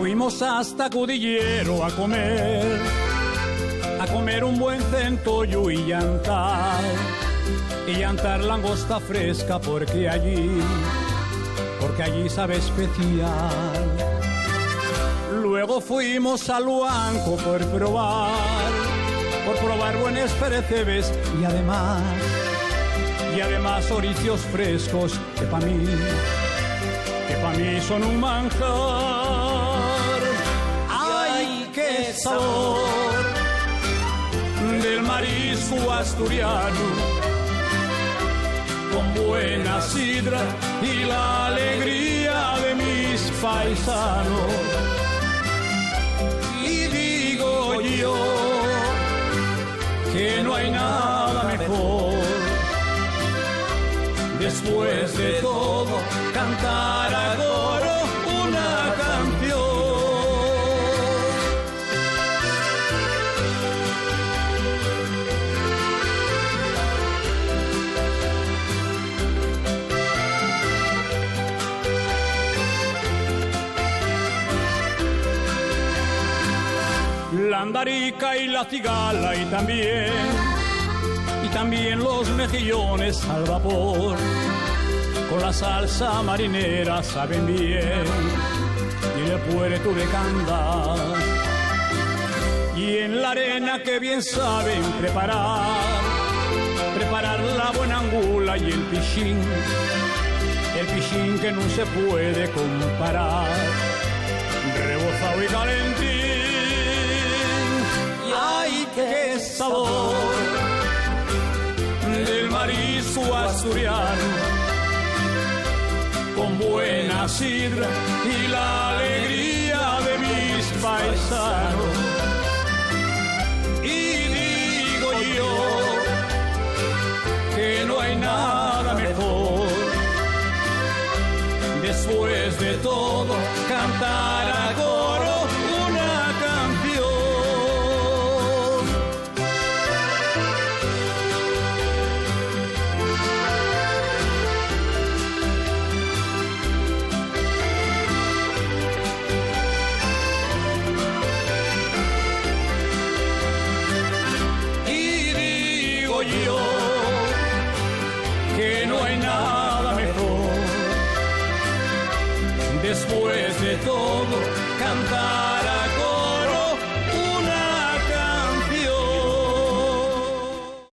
Fuimos hasta Cudillero a comer un buen centollo y llantar langosta fresca porque allí sabe especial. Luego fuimos a Luanco por probar buenos percebes y además oricios frescos que pa' mí son un manjar. ¡Ay, qué sabor del marisco asturiano! Con buena sidra y la alegría de mis paisanos. Y digo yo que no hay nada mejor, después de todo, cantar a coro una canción. La andarica y la cigala y también los mejillones al vapor, con la salsa marinera saben bien, y el puerto de Candás. Y en la arena que bien saben preparar la buena angula y el pichín que no se puede comparar, rebozado y calentín. ¡Ay, qué sabor del marisco asturiano! Con buena sidra y la alegría de mis paisanos. Y digo yo que no hay nada mejor, después de todo, cantar a